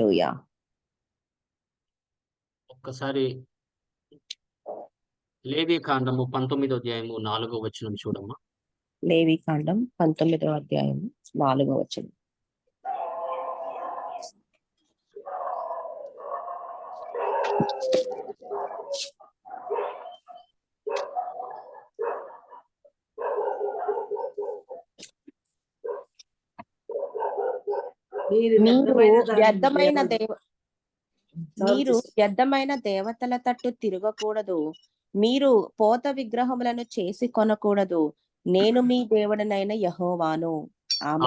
హల్లెలూయా. ఒక్కసారి లేవికాండము 19వ అధ్యాయము 4వ వచనం చూడమ్మా. లేవికాండం 19వ అధ్యాయం 4వ వచనం. మీరు వ్యర్థమైన దేవతల తట్టు తిరగకూడదు, మీరు పోత విగ్రహములను చేసి కొనకూడదు, నేను మీ దేవుడనైన యెహోవాను.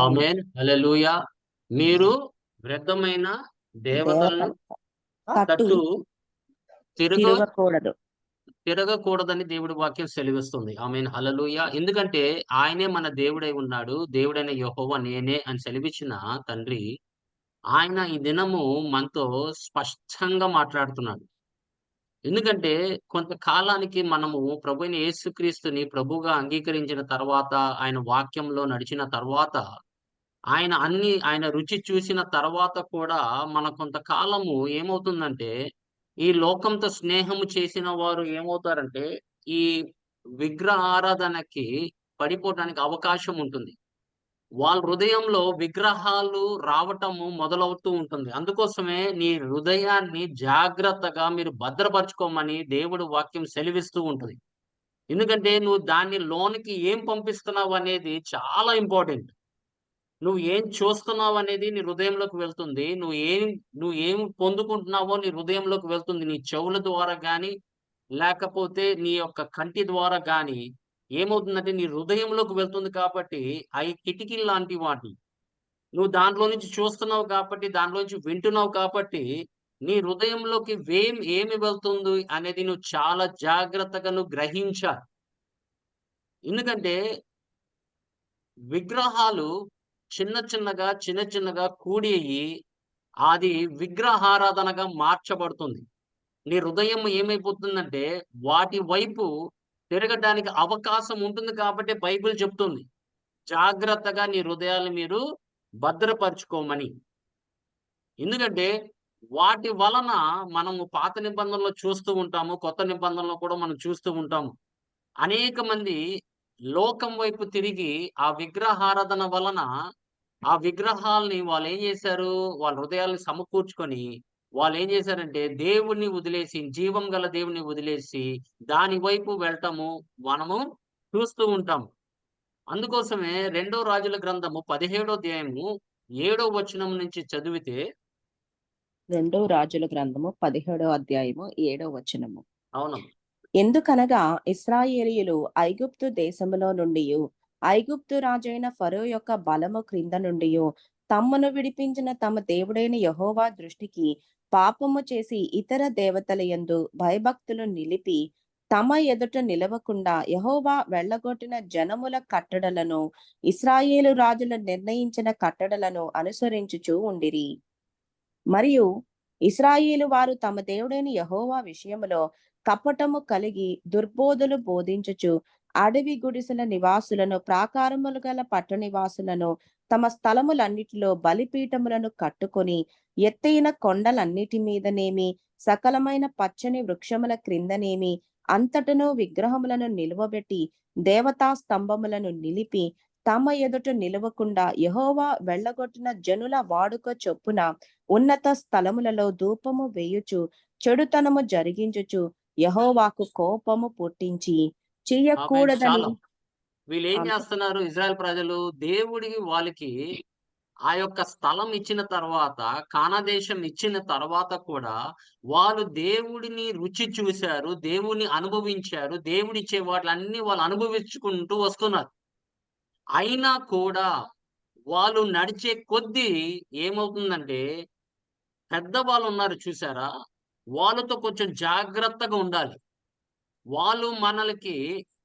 ఆమేన్. హల్లెలూయా. మీరు వ్యర్థమైన దేవతలను తట్టు తిరగకూడదని దేవుడి వాక్యం సెలవిస్తుంది. ఆమేన్. హల్లెలూయా. ఎందుకంటే ఆయనే మన దేవుడై ఉన్నాడు. దేవుడైన యెహోవా నేనే అని సెలవిచ్చిన తండ్రి, ఆయన ఈ దినము మనతో స్పష్టంగా మాట్లాడుతున్నాడు. ఎందుకంటే కొంతకాలానికి మనము ప్రభువైన యేసుక్రీస్తుని ప్రభువుగా అంగీకరించిన తర్వాత, ఆయన వాక్యంలో నడిచిన తర్వాత, ఆయన రుచి చూసిన తర్వాత కూడా మన కొంతకాలము ఏమవుతుందంటే, ఈ లోకంతో స్నేహము చేసిన వారు ఏమవుతారంటే, ఈ విగ్రహ ఆరాధనకి పడిపోవటానికి అవకాశం ఉంటుంది. వాళ్ళ హృదయంలో విగ్రహాలు రావటము మొదలవుతూ ఉంటుంది. అందుకోసమే నీ హృదయాన్ని జాగ్రత్తగా మీరు భద్రపరచుకోమని దేవుడు వాక్యం సెలవిస్తూ ఉంటది. ఎందుకంటే నువ్వు దాన్ని లోనికి ఏం పంపిస్తున్నావనేది చాలా ఇంపార్టెంట్. నువ్వు ఏం చూస్తున్నావనేది నీ హృదయంలోకి వెళ్తుంది. నువ్వు ఏం పొందుకుంటున్నావో నీ హృదయంలోకి వెళ్తుంది. నీ చెవుల ద్వారా గాని, లేకపోతే నీ యొక్క కంటి ద్వారా గాని ఏమవుతుందంటే నీ హృదయంలోకి వెళ్తుంది కాబట్టి, అయి కిటికీల్లాంటి వాటి. నువ్వు దాంట్లో నుంచి చూస్తున్నావు కాబట్టి, దాంట్లో నుంచి వింటున్నావు కాబట్టి, నీ హృదయంలోకి ఏమి వెళ్తుంది అనేది నువ్వు చాలా జాగ్రత్తగా నువ్వు గ్రహించాలి. ఎందుకంటే విగ్రహాలు చిన్న చిన్నగా కూడి అది విగ్రహారాధనగా మార్చబడుతుంది. నీ హృదయం ఏమైపోతుందంటే వాటి వైపు తిరగడానికి అవకాశం ఉంటుంది కాబట్టి బైబిల్ చెప్తుంది. జాగ్రత్తగా నీ హృదయాలను మీరు భద్రపరుచుకోమని. ఎందుకంటే వాటి వలన మనము పాత నిబంధనలో చూస్తూ ఉంటాము. కొత్త నిబంధనలో కూడా మనం చూస్తూ ఉంటాము. అనేక మంది లోకం వైపు తిరిగి ఆ విగ్రహారాధన వలన ఆ విగ్రహాల్ని వాళ్ళేం జేశారు? వాళ్ళ హృదయాల్ని సమకూర్చుకొని వాళ్ళేం జేశారంటే దేవుడిని వదిలేసి, జీవం గల దేవుడిని వదిలేసి దాని వైపు వెళ్ళటము మనము చూస్తూ ఉంటాం. అందుకోసమే రెండో రాజుల గ్రంథము 17వ అధ్యాయము 7వ వచనం నుంచి చదివితే, రెండో రాజుల గ్రంథము 17వ అధ్యాయము 7వ వచనము. అవును. ఎందుకనగా ఇశ్రాయేలీయులు ఐగుప్తు దేశములో నుండియు, ఐగుప్తు రాజైన ఫరో యొక్క బలము క్రింద నుండియు తమ్మును విడిపించిన తమ దేవుడైన యెహోవా దృష్టికి పాపము చేసి ఇతర దేవతల యందు భయభక్తులు నిలిపి తమ ఎదుట నిలవకుండా యెహోవా వెళ్ళగొట్టిన జనముల కట్టడలను, ఇశ్రాయేలు రాజులు నిర్ణయించిన కట్టడలను అనుసరించుచూ ఉండిరి. మరియు ఇశ్రాయేలు వారు తమ దేవుడైన యెహోవా విషయములో కపటము కలిగి దుర్బోధలు బోధించుచు అడవి గుడిసెల నివాసులను, ప్రాకారములు గల పట్టణ నివాసులను తమ స్థలములన్నిటిలో బలిపీఠములను కట్టుకొని ఎత్తైన కొండలన్నిటి మీదనేమి, సకలమైన పచ్చని వృక్షముల క్రిందనేమి అంతటను విగ్రహములను నిలువబెట్టి దేవతా స్తంభములను నిలిపి తమ ఎదుట నిలవకుండా యెహోవా వెళ్ళగొట్టిన జనుల వాడుక చొప్పున ఉన్నత స్థలములలో ధూపము వేయుచు చెడుతనము జరిగించుచు యెహోవాకు కోపము పుట్టించి చెయ్యకూడదని. వీళ్ళేం చేస్తున్నారు? ఇజ్రాయెల్ ప్రజలు దేవుడికి వాళ్ళకి ఆ యొక్క స్థలం ఇచ్చిన తర్వాత, కానాదేశం ఇచ్చిన తర్వాత కూడా వాళ్ళు దేవుడిని రుచి చూశారు. దేవుడిని అనుభవించారు. దేవుడిచ్చే వాటిలన్నీ వాళ్ళు అనుభవించుకుంటూ వస్తున్నారు. అయినా కూడా వాళ్ళు నడిచే కొద్దీ ఏమవుతుందంటే, పెద్దవాళ్ళున్నారు చూసారా? వాళ్ళతో కొంచెం జాగ్రత్తగా ఉండాలి. వాళ్ళు మనలకి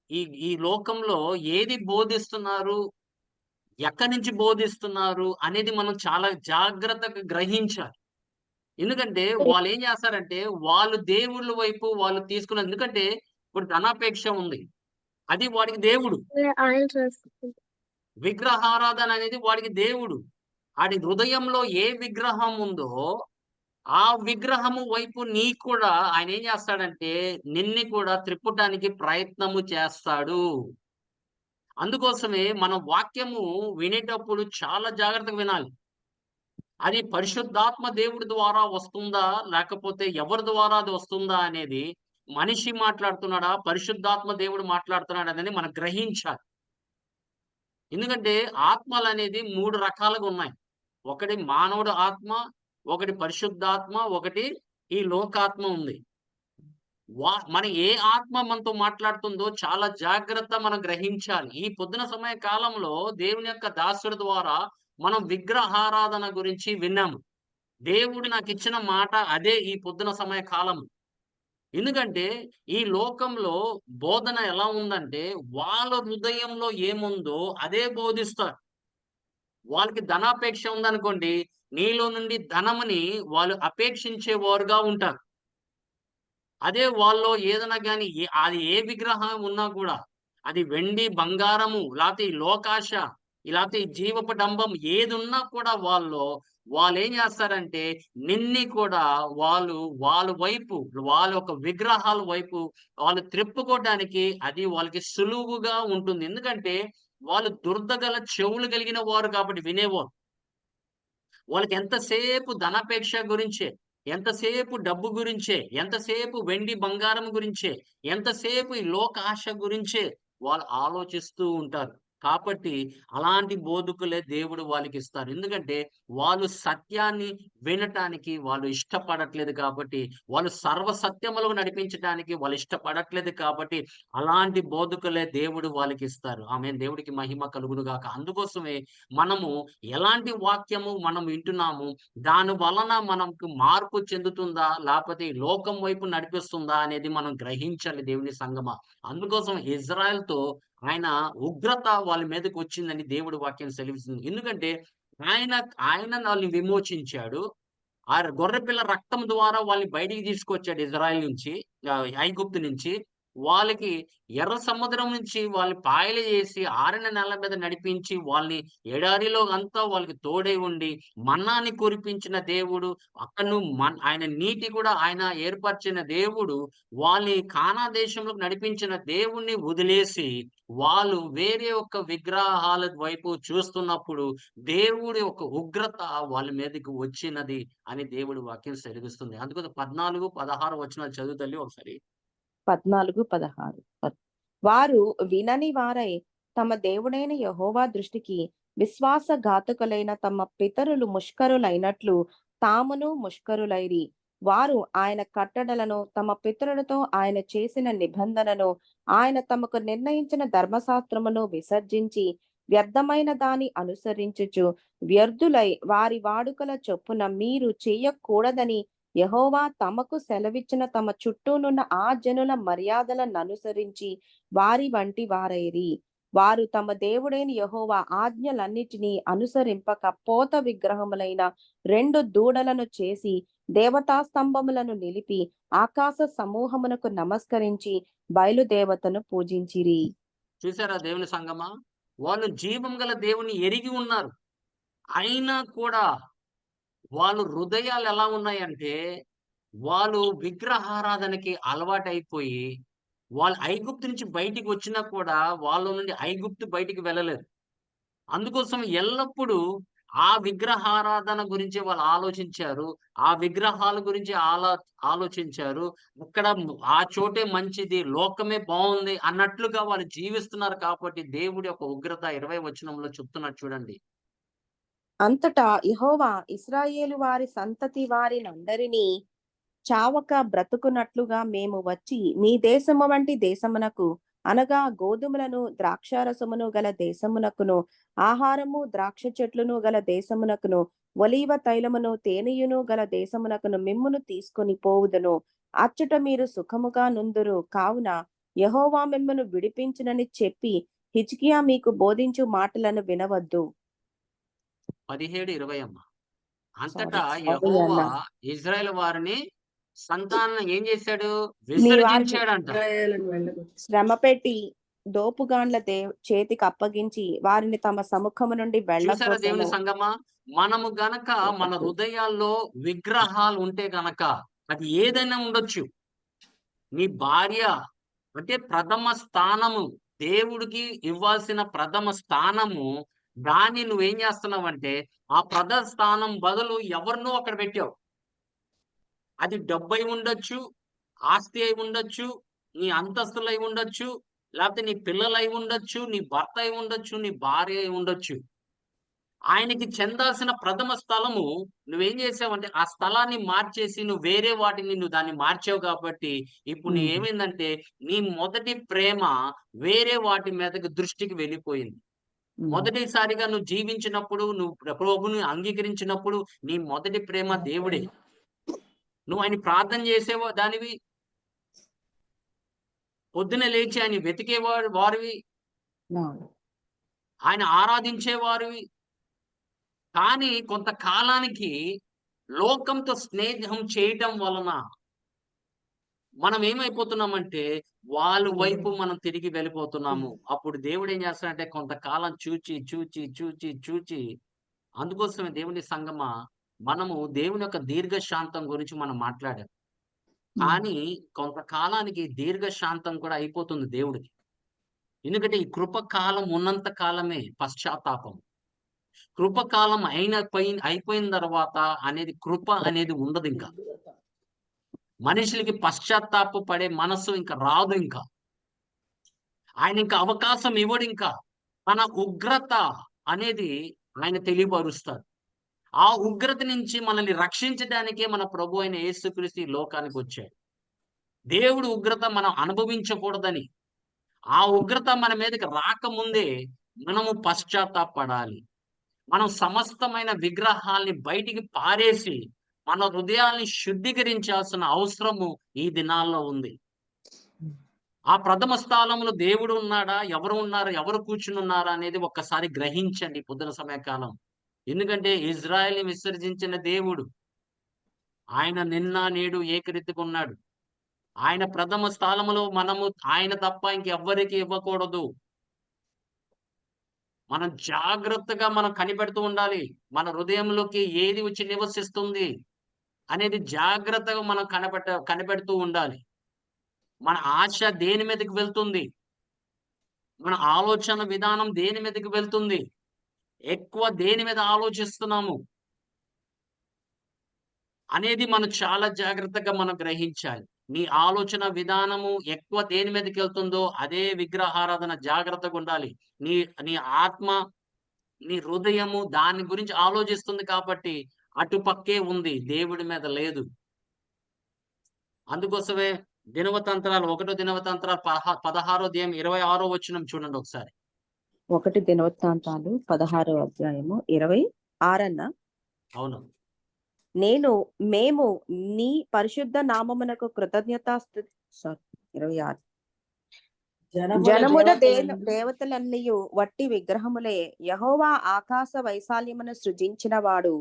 ఈ ఈ లోకంలో ఏది బోధిస్తున్నారు, ఎక్కడి నుంచి బోధిస్తున్నారు అనేది మనం చాలా జాగ్రత్తగా గ్రహించాలి. ఎందుకంటే వాళ్ళేం చేస్తారంటే, వాళ్ళు దేవుళ్ళ వైపు వాళ్ళు తీసుకున్నది. ఎందుకంటే ఇప్పుడు ధనాపేక్ష ఉంది. అది వాడికి దేవుడు. విగ్రహారాధన అనేది వాడికి దేవుడు. ఆడి హృదయంలో ఏ విగ్రహం ఉందో ఆ విగ్రహము వైపు నీకు కూడా ఆయన ఏం చేస్తాడంటే, నిన్ను కూడా త్రిప్పటానికి ప్రయత్నము చేస్తాడు. అందుకోసమే మనం వాక్యము వినేటప్పుడు చాలా జాగ్రత్తగా వినాలి. అది పరిశుద్ధాత్మ దేవుడి ద్వారా వస్తుందా? లేకపోతే ఎవరి ద్వారా అది వస్తుందా అనేది మనిషి మాట్లాడుతున్నాడా? పరిశుద్ధాత్మ దేవుడు మాట్లాడుతున్నాడా? అనేది మనం గ్రహించాలి. ఎందుకంటే ఆత్మలనేది 3 రకాలుగా ఉన్నాయి. ఒకటి మానవుడి ఆత్మ, ఒకటి పరిశుద్ధాత్మ, ఒకటి ఈ లోకాత్మ ఉంది. మన ఏ ఆత్మ మనతో మాట్లాడుతుందో చాలా జాగ్రత్త మనం గ్రహించాలి. ఈ పొద్దున సమయ కాలంలో దేవుని యొక్క దాసుడి ద్వారా మనం విగ్రహారాధన గురించి విన్నాము. దేవుడు నాకిచ్చిన మాట అదే ఈ పొద్దున సమయ కాలం. ఎందుకంటే ఈ లోకంలో బోధన ఎలా ఉందంటే వాళ్ళ హృదయంలో ఏముందో అదే బోధిస్తారు. వాళ్ళకి ధనాపేక్ష ఉందనుకోండి, నీలో నుండి ధనముని వాళ్ళు అపేక్షించేవారుగా ఉంటారు. అదే వాళ్ళలో ఏదైనా గాని అది ఏ విగ్రహం ఉన్నా కూడా, అది వెండి, బంగారము లేతే ఈ లోకాశ, లేతే ఈ జీవపు డంబం ఏదున్నా కూడా వాళ్ళేం చేస్తారంటే నిన్ని కూడా వాళ్ళు వాళ్ళ వైపు వాళ్ళ యొక్క విగ్రహాల వైపు వాళ్ళు త్రిప్పుకోవడానికి అది వాళ్ళకి సులువుగా ఉంటుంది. ఎందుకంటే వాళ్ళు దురదగల చెవులు కలిగిన వారు కాబట్టి వినేవారు. వాళ్ళకి ఎంతసేపు ధనాపేక్ష గురించే, ఎంతసేపు డబ్బు గురించే, ఎంతసేపు వెండి, బంగారం గురించే, ఎంతసేపు ఈ లోకాశ గురించే వాళ్ళు ఆలోచిస్తూ ఉంటారు. కాబట్టి అలాంటి బోధకులే దేవుడు వాళ్ళకిస్తారు. ఎందుకంటే వాళ్ళు సత్యాన్ని వినటానికి వాళ్ళు ఇష్టపడట్లేదు కాబట్టి, వాళ్ళు సర్వ సత్యములకు నడిపించటానికి వాళ్ళు ఇష్టపడట్లేదు కాబట్టి, అలాంటి బోధకులే దేవుడు వాళ్ళకిస్తారు. ఆమేన్. దేవుడికి మహిమ కలుగును గాక. అందుకోసమే మనము ఎలాంటి వాక్యము మనం వింటున్నాము, దాని వలన మనకు మార్పు చెందుతుందా? లేపోతే ఈ లోకం వైపు నడిపిస్తుందా? అనేది మనం గ్రహించాలి దేవుని సంగమా. అందుకోసం ఇజ్రాయెల్‌తో ఆయన ఉగ్రత వాళ్ళ మీదకొచ్చిందని దేవుడి వాక్యం సెలవిస్తుంది. ఎందుకంటే ఆయన ఆయన వాళ్ళని విమోచించాడు. ఆ గొర్రెపిల్ల రక్తం ద్వారా వాళ్ళని బయటికి తీసుకొచ్చాడు ఇజ్రాయెల్ నుంచి, ఐగుప్తు నుంచి. వాళ్ళకి ఎర్ర సముద్రం నుంచి వాళ్ళు పాయలు చేసి ఆరిన నేల మీద నడిపించి వాళ్ళని ఎడారిలో అంతా వాళ్ళకి తోడై ఉండి మన్నాని కురిపించిన దేవుడు. ఆయన నీటి కూడా ఆయన ఏర్పరిచిన దేవుడు వాళ్ళని కానా దేశంలోకి నడిపించిన దేవుణ్ణి వదిలేసి వాళ్ళు వేరే ఒక విగ్రహాల వైపు చూస్తున్నప్పుడు దేవుడి యొక్క ఉగ్రత వాళ్ళ మీదకి వచ్చినది అని దేవుడి వాక్యం సెలవిస్తుంది. అందుకోసం 14, 16 వచనాలు చదువు తల్లి ఒకసారి. 14, 16. వారు వినని వారై తమ దేవుడైన యెహోవా దృష్టికి విశ్వాసఘాతకులైన తమ పితరులు ముష్కరులైనట్లు తామును ముష్కరులైరి. వారు ఆయన కట్టడలను తమ పితరులతో ఆయన చేసిన నిబంధనను ఆయన తమకు నిర్ణయించిన ధర్మశాస్త్రమును విసర్జించి వ్యర్థమైన దాని అనుసరించుచు వ్యర్థులై వారి వాడుకల చొప్పున మీరు చేయకూడదని యెహోవా తమకు సెలవిచ్చిన తమ చుట్టూనున్న ఆ జనుల మర్యాదలననుసరించి వారి వంటి వారైరి. వారు తమ దేవుడైన యెహోవా ఆజ్ఞలన్నిటినీ అనుసరింపక పోత విగ్రహములైన 2 దూడలను చేసి దేవతా స్తంభములను నిలిపి ఆకాశ సమూహమునకు నమస్కరించి బయలుదేవతను పూజించిరి. చూసారా దేవుని సంగమా? వాళ్ళు జీవం గల దేవుని ఎరిగి ఉన్నారు. అయినా కూడా వాళ్ళు హృదయాలు ఎలా ఉన్నాయంటే, వాళ్ళు విగ్రహారాధనకి అలవాటైపోయి, వాళ్ళు ఐగుప్తు నుంచి బయటికి వచ్చినా కూడా వాళ్ళలో నుండి ఐగుప్తు బయటికి వెళ్ళలేదు. అందుకోసం ఎల్లప్పుడూ ఆ విగ్రహారాధన గురించి వాళ్ళు ఆలోచించారు. ఆ విగ్రహాల గురించి ఆలోచించారు. అక్కడ ఆ చోటే మంచిది, లోకమే బావుంది అన్నట్లుగా వాళ్ళు జీవిస్తున్నారు కాబట్టి దేవుడి యొక్క ఉగ్రత 20 వచనంలో చెప్తున్నాడు చూడండి. అంతటా యెహోవా ఇశ్రాయేలు వారి సంతతి వారినందరినీ చావక బ్రతుకునట్లుగా మేము వచ్చి మీ దేశము వంటి దేశమునకు అనగా గోధుమలను ద్రాక్షారసమును గల దేశమునకును ఆహారము ద్రాక్ష చెట్లును గల దేశమునకును ఒలీవ తైలమును తేనెయును గల దేశమునకును మిమ్మును తీసుకొని పోవుదును. అచ్చట మీరు సుఖముగా నుందురు. కావున యెహోవా మిమ్మును విడిపించునని చెప్పి హిజ్కియా మీకు బోధించు మాటలను వినవద్దు. 17, 20 అమ్మ. సారీ అంతటా సారీ యెహోవా అన్న. ఇజ్రాయేలు వారిని సంతానం ఏం చేశాడు? నీ వారు విసర్జించాడంట. శ్రమ పెట్టి దోపుగాండ్ల చేతికి అప్పగించి వారిని తమ సముఖము నుండి చూసారా దేవుని వెళ్ళగొట్టెను. సంగమా? మనము గనక మన హృదయాల్లో విగ్రహాలు ఉంటే గనక అది ఏదైనా ఉండొచ్చు. నీ భార్య అంటే ప్రథమ స్థానము దేవుడికి ఇవ్వాల్సిన ప్రథమ స్థానము దాన్ని నువ్వేం చేస్తున్నావంటే, ఆ ప్రథమ స్థానం బదులు ఎవరినో అక్కడ పెట్టావు. అది డబ్బై ఉండొచ్చు, ఆస్తి అయి ఉండొచ్చు, నీ అంతస్తులై ఉండొచ్చు, లేపోతే నీ పిల్లలై ఉండొచ్చు, నీ భర్త అయి ఉండొచ్చు, నీ భార్య అయి ఉండొచ్చు. ఆయనకి చెందాల్సిన ప్రథమ స్థలము నువ్వేం చేసావంటే, ఆ స్థలాన్ని మార్చేసి నువ్వు వేరే వాటిని నువ్వు దాన్ని మార్చావు కాబట్టి, ఇప్పుడు నీ హ్మ్. ఏమైందంటే, నీ మొదటి ప్రేమ వేరే వాటి మీదకి దృష్టికి వెళ్ళిపోయింది. హ్మ్. మొదటిసారిగా నువ్వు జీవించినప్పుడు, నువ్వు ప్రభువుని అంగీకరించినప్పుడు, నీ మొదటి ప్రేమ దేవుడే. నువ్వు ఆయన్ని ప్రార్థన చేసేవా దానివి. పొద్దున్నే లేచి ఆయన్ని వారివి. అవును. ఆయన ఆరాధించేవారివి. కానీ కొంతకాలానికి లోకంతో స్నేహం చేయటం వలన మనం ఏమైపోతున్నామంటే, వాళ్ళ వైపు మనం తిరిగి వెళ్ళిపోతున్నాము. అప్పుడు దేవుడేం చేస్తాడంటే కొంతకాలం చూచి అందుకోసమే దేవుని సంగమా, మనము దేవుని యొక్క దీర్ఘశాంతం గురించి మనం మాట్లాడాం. హ్మ్. కానీ కొంతకాలానికి దీర్ఘశాంతం కూడా అయిపోతుంది దేవుడికి. ఎందుకంటే ఈ కృపకాలం ఉన్నంత కాలమే పశ్చాత్తాపం. కృపకాలం అయిపోయిన తర్వాత అనేది కృప అనేది ఉండదింక. మనుషులకి పశ్చాత్తాప పడే మనస్సు ఇంక రాదు ఇంక. ఆయనింక అవకాశం ఇవ్వడింక. తన ఉగ్రత అనేది ఆయన తెలియపరుస్తాడు. ఆ ఉగ్రత నుంచి మనల్ని రక్షించడానికే మన ప్రభు అయిన యేసుక్రీస్తు ఈ లోకానికొచ్చాడు. దేవుడు ఉగ్రత మనం అనుభవించకూడదని, ఆ ఉగ్రత మన మీదకి రాకముందే మనము పశ్చాత్తాపపడాలి. మనం సమస్తమైన విగ్రహాల్ని బయటికి పారేసి, మన హృదయాల్ని శుద్ధీకరించాల్సిన అవసరము ఈ దినాల్లో ఉంది. ఆ ప్రథమ స్థానంలో దేవుడు ఉన్నాడా? ఎవరు ఉన్నారు? ఎవరు కూర్చునున్నారా? అనేది ఒక్కసారి గ్రహించండి పొద్దున సమయకాలం. ఎందుకంటే ఇజ్రాయెల్‌ని విసర్జించిన దేవుడు. ఆయన నిన్న, నేడు ఏకరీతిగున్నాడు. ఆయన ప్రథమ స్థానంలో మనము ఆయన తప్ప ఇంకెవ్వరికి ఇవ్వకూడదు. మనం జాగ్రత్తగా మనం కనిపెడుతూ ఉండాలి. మన హృదయంలోకి ఏది వచ్చి నివసిస్తుంది అనేది జాగ్రత్తగా మనం కనిపెడుతూ ఉండాలి. మన ఆశ దేని మీదకి వెళ్తుంది? మన ఆలోచన విధానం దేని మీదకి వెళ్తుంది? ఎక్కువ దేని మీద ఆలోచిస్తున్నాము అనేది మనం చాలా జాగ్రత్తగా మనం గ్రహించాలి. నీ ఆలోచన విధానము ఎక్కువ దేని మీదకెళ్తుందో అదే విగ్రహారాధన జాగ్రత్తగుండాలి. నీ నీ ఆత్మ, నీ హృదయము దాని గురించి ఆలోచిస్తుంది కాబట్టి అటుపక్కే ఉంది. దేవుడి మీద లేదు. అందుకోసమే దినవతంత్రాలు, ఒకటో దినవతంత్రాలు 16 అధ్యాయం 26 వచనం చూడండి ఒకసారి. 1 దినవృత్తాంతాలు 16వ అధ్యాయము 26 అవును. మేము నీ పరిశుద్ధ నామమునకు సారీ 26 జనముల దేవతలన్నీయు వట్టి విగ్రహములే. యెహోవా ఆకాశ వైశాల్యమును సృజించిన వాడు.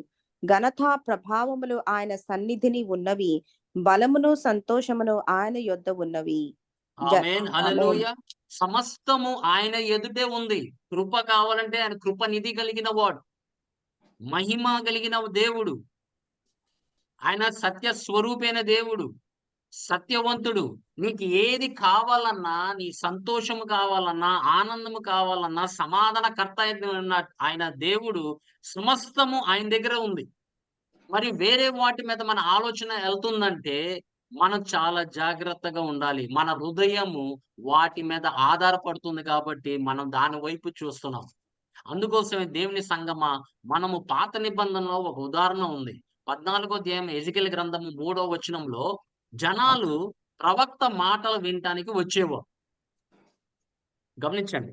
ఘనత ప్రభావములు ఆయన సన్నిధిని ఉన్నవి. బలమును సంతోషమును ఆయన యొద్ద ఉన్నవి. ఆమేన్. ఆమేన్. హల్లెలూయా! సమస్తము ఆయన ఎదుటే ఉంది. కృప కావాలంటే ఆయన కృప నిధి కలిగిన వాడు. మహిమ కలిగిన దేవుడు. ఆయన సత్య స్వరూపైన దేవుడు. సత్యవంతుడు. నీకు ఏది కావాలన్నా, నీ సంతోషము కావాలన్నా, ఆనందము కావాలన్నా, సమాధానకర్త అయిన ఆయన దేవుడు సమస్తము ఆయన దగ్గరే ఉంది. మరి వేరే వాటి మీద మన ఆలోచన ఎళ్తుందంటే, మనం చాలా జాగ్రత్తగా ఉండాలి. మన హృదయము వాటి మీద ఆధారపడుతుంది కాబట్టి, మనం దాని వైపు చూస్తున్నాం. అందుకోసమే దేవుని సంగమా, మనము పాత నిబంధనలో ఒక ఉదాహరణ ఉంది. 14 అధ్యాయం ఎజెకెల్ గ్రంథము 3వ వచనంలో జనాలు ప్రవక్త మాటలు వినటానికి వచ్చేవారు. గమనించండి.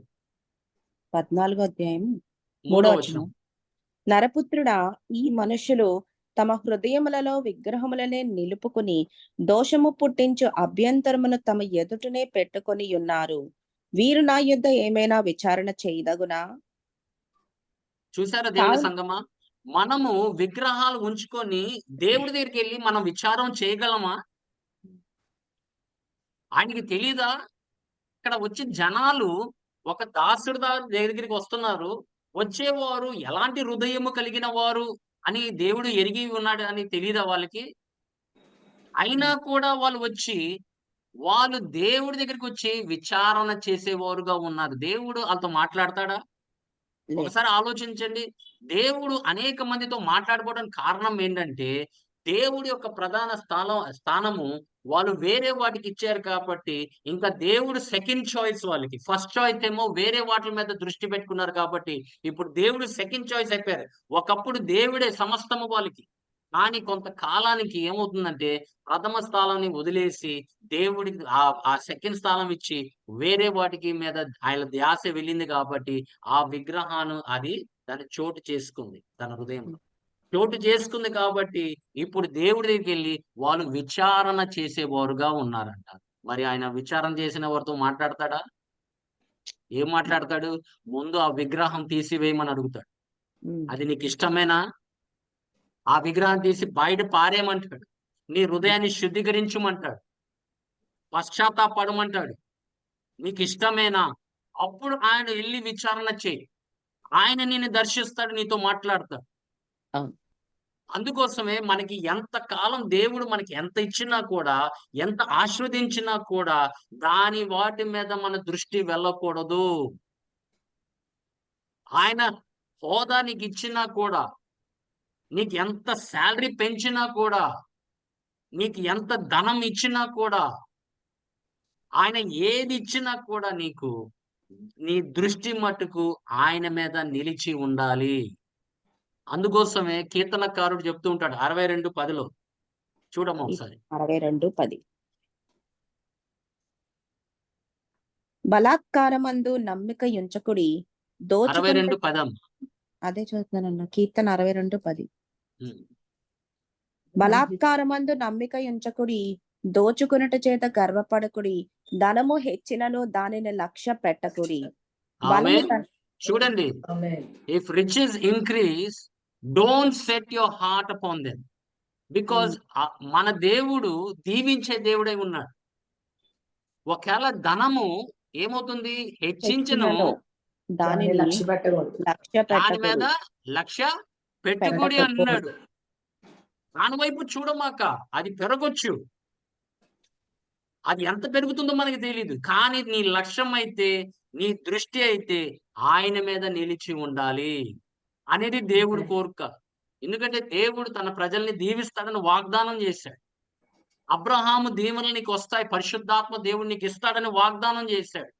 14వ అధ్యాయం 3వ 3వ వచనం. వచనం. నరపుత్రుడా, ఈ మనుషులు తమ హృదయములలో విగ్రహములనే నిలుపుకుని దోషము పుట్టించు అభ్యంతరమును తమ ఎదుటనే పెట్టుకొని ఉన్నారు. వీరు నా యుద్ధ ఏమైనా విచారణ చేయదగునా? చూసారా దేవుని కావున సంగమా? మనము విగ్రహాలు ఉంచుకొని దేవుడి దగ్గరికెళ్లి మనం విచారం చేయగలమా? ఆయనకి తెలీదా? అక్కడ వచ్చి జనాలు ఒక దాసుడి దగ్గరికి వస్తున్నారు. వచ్చేవారు ఎలాంటి హృదయము కలిగిన వారు అని దేవుడు ఎరిగి ఉన్నాడు అని తెలీదా వాళ్ళకి? అయినా కూడా వాళ్ళు వచ్చి, వాళ్ళు దేవుడి దగ్గరికొచ్చి విచారణ చేసేవారుగా ఉన్నారు. దేవుడు ఆళ్ళతో మాట్లాడతాడా? లేదు. ఒకసారి ఆలోచించండి. దేవుడు అనేక మందితో మాట్లాడుకోవడానికి కారణం ఏంటంటే, దేవుడి యొక్క ప్రధాన స్థానము వాళ్ళు వేరే వాటికిచ్చారు కాబట్టి, ఇంకా దేవుడు సెకండ్ చాయిస్ వాళ్ళకి. ఫస్ట్ చాయిస్ ఏమో వేరే వాటిల మీద దృష్టి పెట్టుకున్నారు కాబట్టి, ఇప్పుడు దేవుడు సెకండ్ చాయిస్ అయిపోయారు. ఒకప్పుడు దేవుడే సమస్తము వాళ్ళకి. కానీ కొంతకాలానికి ఏమవుతుందంటే, ప్రథమ స్థానాన్ని వదిలేసి దేవుడికి ఆ సెకండ్ స్థానం ఇచ్చి, వేరే వాటికి మీద ఆయన ధ్యాస వెళ్ళింది కాబట్టి, ఆ విగ్రహాన్ని అది దాన్ని చోటు చేసుకుంది తన హృదయంలో. చోటు చేసుకుంది కాబట్టి, ఇప్పుడు దేవుడి దగ్గరికెళ్లి వాళ్ళు విచారణ చేసేవారుగా ఉన్నారంట. మరి ఆయన విచారణ చేసిన వారితో మాట్లాడతాడా? ఏం మాట్లాడతాడు? ముందు ఆ విగ్రహం తీసివేయమని అడుగుతాడు. హ్మ్. అది నీకిష్టమేనా? ఆ విగ్రహాన్ని తీసి బయట పారేయమంటాడు. నీ హృదయాన్ని శుద్ధీకరించమంటాడు. పశ్చాత్తాపపడమంటాడు. నీకిష్టమేనా? అప్పుడు ఆయన ఎళ్లి విచారణ చెయి. ఆయన నిన్ను దర్శిస్తాడు. నీతో మాట్లాడతాడు. అవును. అందుకోసమే మనకి ఎంత కాలం దేవుడు మనకి ఎంత ఇచ్చినా కూడా, ఎంత ఆశీర్వదించినా కూడా, వాటి మీద మన దృష్టి వెళ్ళకూడదు. ఆయన హోదా నీకిచ్చినా కూడా, నీకెంత సాలరీ పెంచినా కూడా, నీకు ఎంత ధనం ఇచ్చినా కూడా, ఆయన ఏదిచ్చినా కూడా నీకు, నీ దృష్టి మట్టుకు ఆయన మీద నిలిచి ఉండాలి. అందుకోసమే కీర్తనకారుడు చెప్తూ ఉంటాడు 62:10లో చూడమ్మా ఒకసారి. 62:10 బలాత్కారమందు నమ్మికయుంచకుడి, దోచుకొనుట 62:10 అమ్మ. అదే చదువుతున్నానన్న. కీర్తన 62:10 హ్మ్. బలాత్కారమందు నమ్మికయుంచకుడి, దోచుకొనుట చేత గర్వపడకుడి, ధనము హెచ్చినను దానిని లక్ష్య పెట్టకుడి. బలము ఆమేన్. చూడండి. If riches increase, don't set your heart upon them. Because మన దేవుడు దీవించే దేవుడై ఉన్నాడు. ఒకవేళ ధనము ఏమవుతుంది? హెచ్చించును. హెచ్చినను దానిని లక్ష్య దాని మీద పెట్టకుడి. లక్ష్య పెట్టుకుడి పెట్టకపోకుడి. అంటున్నాడు. దాని వైపు చూడమాక. అది పెరగొచ్చు. అది ఎంత పెరుగుతుందో మనకు తెలీదు. కానీ నీ లక్ష్యం అయితే, నీ దృష్టి అయితే ఆయన మీద నిలిచి ఉండాలి అనేది దేవుడి కోరిక. ఎందుకంటే దేవుడు తన ప్రజల్ని దీవిస్తాడని వాగ్దానం చేశాడు. అబ్రహాము దీవెనలు నీకొస్తాయి. పరిశుద్ధాత్మ దేవుడు నీకిస్తాడని వాగ్దానం చేశాడు.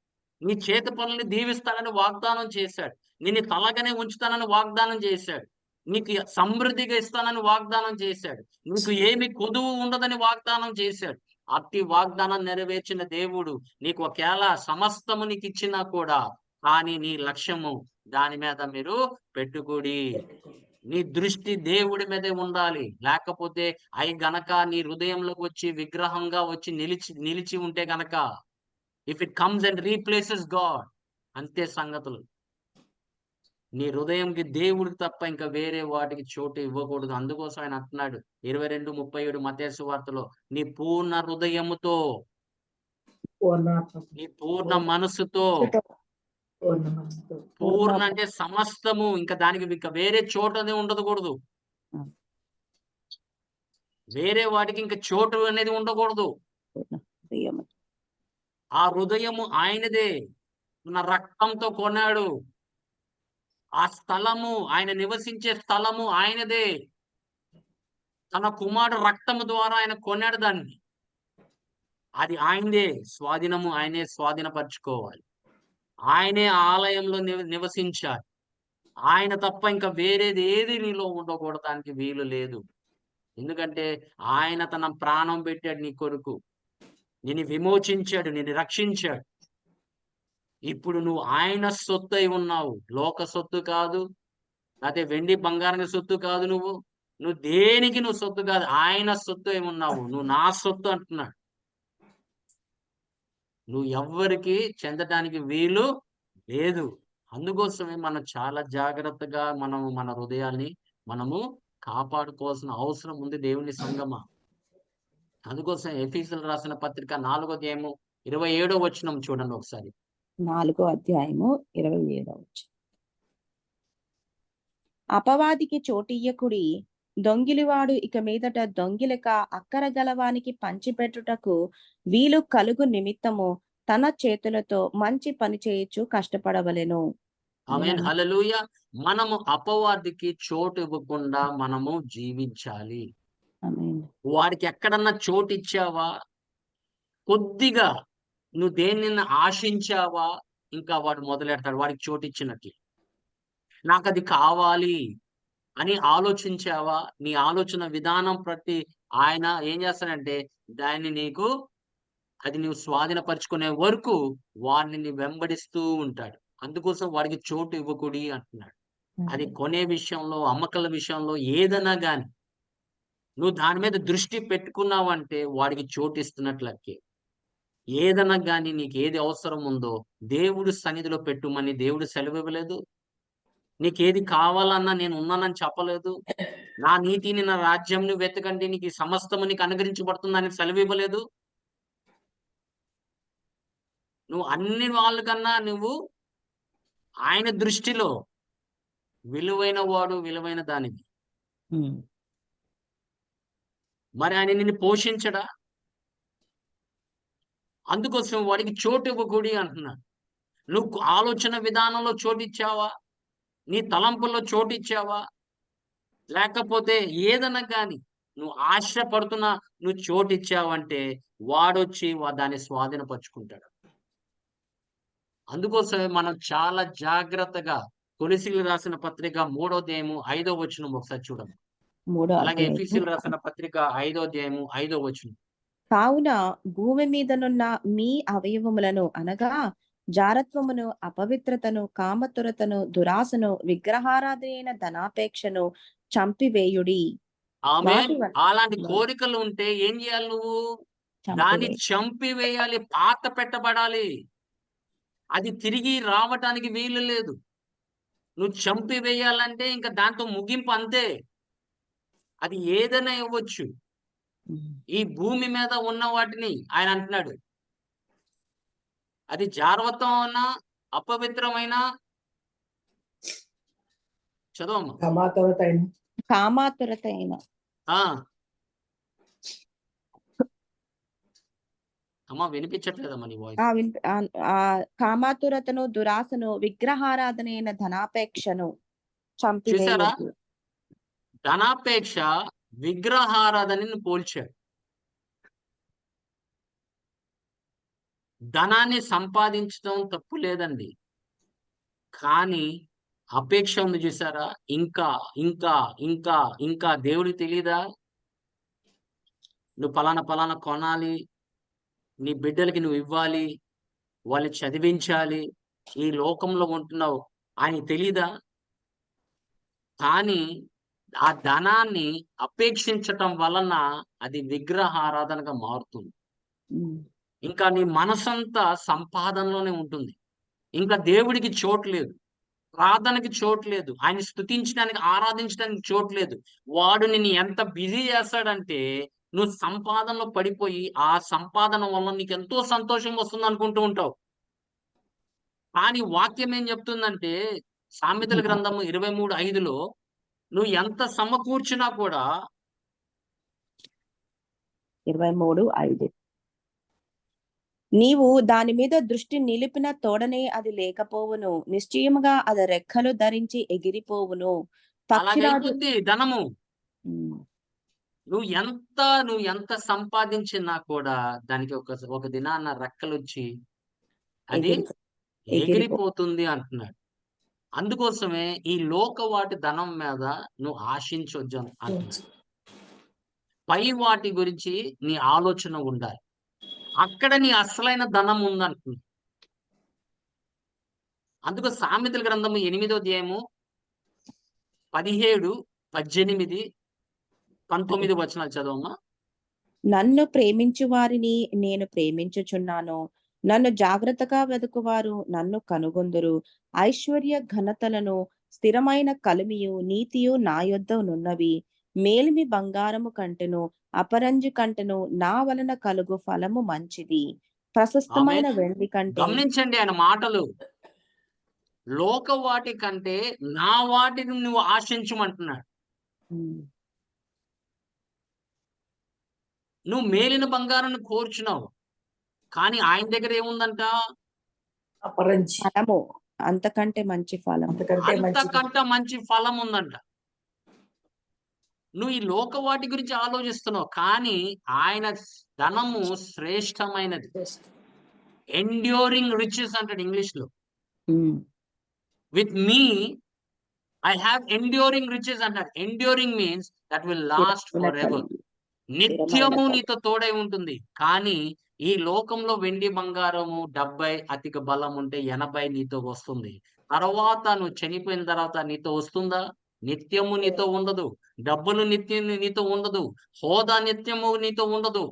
నీ చేతి పనుల్ని దీవిస్తాడని వాగ్దానం చేశాడు. నిన్ను తలగానే ఉంచుతానని వాగ్దానం చేశాడు. నీకు సమృద్ధిగా ఇస్తానని వాగ్దానం చేశాడు. నీకు ఏమి కొదువు ఉండదని వాగ్దానం చేశాడు. అట్టి వాగ్దానం నెరవేర్చిన దేవుడు నీకు ఒకేళ సమస్తము నీకిచ్చినా కూడా, కానీ నీ లక్ష్యము దాని మీద మీరు పెట్టుకోడి. నీ దృష్టి దేవుడి మీదే ఉండాలి. లేకపోతే అయి గనక నీ హృదయంలోకి వచ్చి విగ్రహంగా వచ్చి నిలిచి ఉంటే గనక, if it comes and replaces God, అంతే సంగతులు. నీ హృదయంకి దేవుడికి తప్ప ఇంకా వేరే వాటికి చోటు ఇవ్వకూడదు. అందుకోసం ఆయన అంటున్నాడు 22:37 మత్తయి సువార్తలో, నీ పూర్ణ హృదయముతో, నీ పూర్ణ మనస్సుతో, పూర్ణ అంటే సమస్తము, ఇంకా దానికి ఇంకా వేరే చోటు ఉండకూడదు. వేరే వాటికి ఇంకా చోటు అనేది ఉండకూడదు. ఆ హృదయము ఆయనదే. తన రక్తంతో కొన్నాడు. ఆ స్థలము, ఆయన నివసించే స్థలము ఆయనదే. తన కుమారుడు రక్తము ద్వారా ఆయన కొన్నాడు దాన్ని. అది ఆయనదే. స్వాధీనము ఆయనే స్వాధీనపరుచుకోవాలి. ఆయనే ఆ ఆలయంలో నివసించాలి. ఆయన తప్ప ఇంకా వేరేది ఏది నీలో ఉండకూడదానికి వీలు లేదు. ఎందుకంటే ఆయన తన ప్రాణం పెట్టాడు నీ కొరకు. నిన్ను విమోచించాడు. నిన్ను రక్షించాడు. ఇప్పుడు నువ్వు ఆయన సొత్తై ఉన్నావు. లోక సొత్తు కాదు. లేతే వెండి బంగారం సొత్తు కాదు నువ్వు. నువ్వు సొత్తు కాదు. ఆయన సొత్తై ఉన్నావు. నువ్వు నా సొత్తు అంటున్నాడు. నువ్వు ఎవ్వరికీ చెందటానికి వీలు లేదు. అందుకోసమే మనం చాలా జాగ్రత్తగా మన హృదయాల్ని మనము కాపాడుకోవాల్సిన అవసరం ఉంది దేవుని సంగమా. అందుకోసం ఎఫెసీయులకు రాసిన పత్రిక 4వ అధ్యాయము 27వ వచనం చూడండి ఒకసారి. 4వ అధ్యాయము 27వ వచనం. అపవాదికి చోటియ్యకుడి, దొంగిలివాడు ఇక మీదట దొంగిలక అక్కర గలవానికి పంచిపెట్టుటకు వీలు కలుగు నిమిత్తము తన చేతులతో మంచి పని చేయొచ్చు కష్టపడవలెను. ఆమేన్. అదేనండి. హల్లెలూయా. మనము అపవాదికి చోటు ఇవ్వకుండా మనము జీవించాలి. ఆమేన్. వాడికి ఎక్కడన్నా చోటిచ్చావా? కొద్దిగా నువ్వు దేనినైనా ఆశించావా? ఇంకా వాడు మొదలెడతాడు. వాడికి చోటిచ్చినట్లు. నాకది కావాలి అని ఆలోచించావా? నీ ఆలోచన విధానం ప్రతి ఆయన ఏం చేస్తాడంటే దాన్ని నీకు అది నువ్వు స్వాధీనపరుచుకునే వరకు వాడిని నీ వెంబడిస్తూ ఉంటాడు. అందుకోసం వాడికి చోటు ఇవ్వకుడి అంటున్నాడు. అది కొనే విషయంలో, అమ్మకాల విషయంలో ఏదైనా గాని నువ్వు దాని మీద దృష్టి పెట్టుకున్నావంటే వాడికి చోటిస్తున్నట్లు లెక్కే. ఏదైనా గాని నీకేది అవసరం ఉందో దేవుడి సన్నిధిలో పెట్టుమని దేవుడు సెలవివ్వలేదు. నీకేది కావాలన్నా నేను ఉన్నానని చెప్పలేదు. నా నీతిని, నా రాజ్యంని వెతకండి నీకు ఈ సమస్తము నీకు అనుగ్రహించబడుతుందని సెలవివ్వలేదు. నువ్వు అన్ని వాళ్ళకన్నా నువ్వు ఆయన దృష్టిలో విలువైన వాడు, విలువైన దానివి. ఉమ్. మరి ఆయన నిన్ను పోషించడా? అందుకోసం వాడికి చోటు ఇవ్వకూడి అంటున్నాడు. నువ్వు ఆలోచన విధానంలో చోటిచ్చావా? నీ తలంపుల్లో చోటిచ్చావా? లేకపోతే ఏదన్నా గాని నువ్వు ఆశపడుతున్న నువ్వు చోటిచ్చావంటే వాడొచ్చి దాన్ని స్వాధీనపరుచుకుంటాడు. అందుకోసమే మనం చాలా జాగ్రత్తగా కొలొసీయులకు రాసిన పత్రిక 3వ అధ్యాయము 5వ వచనం ఒకసారి చూడండి. 3వ అలాగే అధ్యాయము. ఎఫెసీయులకు రాసిన పత్రిక 5వ అధ్యాయము 5వ వచనం. కావున భూమి మీదనున్న మీ అవయవములను అనగా జారత్వమును, అపవిత్రతను, కామతురతను, దురాశను, విగ్రహారాధన ధనాపేక్షను చంపివేయుడి. ఆమేన్. వాటి వల్ల అలాంటి కోరికలు ఉంటే ఏం చేయాలి నువ్వు? దాన్ని చంపివేయి. చంపివేయాలి. పాత పెట్టబడాలి. అది తిరిగి రావటానికి వీలు లేదు. నువ్వు చంపివేయాలంటే ఇంక దాంతో ముగింపు అంతే. అది ఏదైనా ఇవ్వచ్చు. ఉమ్. ఈ భూమి మీద ఉన్న వాటిని ఆయన అంటున్నాడు. అది జారవత్వం అన్నా, అపవిత్రమైన చదవమ్మా. కామాతురతైన ఆ! అమ్మ వినిపించట్లేదమ్మా నీ వాయిస్. కామాతురతను, దురాశను, విగ్రహారాధనైన ధనాపేక్షను చూసారా? చంపివేయుడి. ధనాపేక్ష విగ్రహారాధనని పోల్చాడు. ధనాన్ని సంపాదించడం తప్పు లేదండి. కానీ అపేక్ష ఉంది చూసారా? ఇంకా, ఇంకా, ఇంకా, ఇంకా దేవుడికి తెలీదా? నువ్వు పలానా, పలానా కొనాలి. నీ బిడ్డలకి నువ్వివ్వాలి. వాళ్ళని చదివించాలి. ఈ లోకంలో ఉంటున్నావు. ఆయనకి తెలీదా? కానీ ఆ ధనాన్ని అపేక్షించటం వలన అది విగ్రహారాధనగా మారుతుంది. ఉమ్. ఇంకా నీ మనసంతా సంపాదనలోనే ఉంటుంది. ఇంకా దేవుడికి చోటు లేదు. ప్రార్థనకి చోటు లేదు. ఆయన్ని స్తుతించడానికి, ఆరాధించడానికి చోటు లేదు. వాడు నిన్ను ఎంత బిజీ చేస్తాడంటే, నువ్వు సంపాదనలో పడిపోయి, ఆ సంపాదన వల్ల నీకెంతో సంతోషం వస్తుందనుకుంటూ ఉంటావు. కానీ వాక్యం ఏం చెప్తుందంటే, సామెతల గ్రంథము 23:5లో నువ్వు ఎంత సమకూర్చినా కూడా 23:5 నీవు దాని మీద దృష్టి నిలిపిన తోడనే అది లేకపోవును. నిశ్చయముగా అది రెక్కలు ధరించి ఎగిరిపోవును. పక్షిరాజు అలాగైపోద్ది ధనము. ఉమ్. నువ్వు ఎంత సంపాదించినా కూడా దానికి ఒక దినాన రెక్కలొచ్చి అది ఎగిరి ఎగిరిపో ఎగిరిపోతుంది అంటున్నాడు. అందుకోసమే ఈ లోకవాటి ధనం మీద నువ్వు ఆశించొద్దు అంటున్నాడు. పై వాటి గురించి నీ ఆలోచన ఉండాలి. అక్కడ నీ అసలైన ధనం ఉందంటున్నాడు. అందుకు సామెతల గ్రంథము 8వ అధ్యాయము 17, 18, 19 వచనాలు చదవమ్మా. నన్ను ప్రేమించు వారిని నేను ప్రేమించుచున్నాను. నన్ను జాగ్రత్తగా వెదుకువారు నన్ను కనుగొందురు. ఐశ్వర్య ఘనతలను, స్థిరమైన కలిమియు, నీతియు నా యొద్ద నున్నవి. మేలిమి బంగారము కంటెను, అపరంజి కంటెను నా వలన కలుగు ఫలము మంచిది. ప్రశస్తమైన ఆమేన్. వెండి కంటే గమనించండి ఆయన మాటలు. లోక వాటి కంటే నా వాటిని నువ్వు ఆశించమంటున్నాడు. ఉమ్, నువ్వు మేలిన బంగారాన్ని కోరుచున్నావు. కానీ ఆయన దగ్గర ఏముందంట? అపరంజి ఫలము అంతకంటే మంచి ఫలం. అంతకంటే మంచిది. అంతకంట మంచి ఫలం ఉందంట. నువ్వు ఈ లోక వాటి గురించి ఆలోచిస్తున్నావు. కానీ ఆయన ధనము శ్రేష్టమైనది. ఎండ్యూరింగ్ రిచెస్ అంటాడు ఇంగ్లీష్‌లో. Um, with me I have enduring riches అంటాడు. Enduring means that will last స్థిరమైన ఫరెవర్. కలిగి, నిత్యము స్థిరమైన నీతో తోడై ఉంటుంది. కానీ ఈ లోకంలో వెండి, బంగారము 70 అధిక బలం ఉంటే 80 నీతో వస్తుంది. తర్వాత నువ్వు చనిపోయిన తర్వాత నీతో వస్తుందా? నిత్యము నీతో ఉండదు. డబ్బులు నిత్యం నీతో ఉండదు. హోదా నిత్యము నీతో ఉండదు.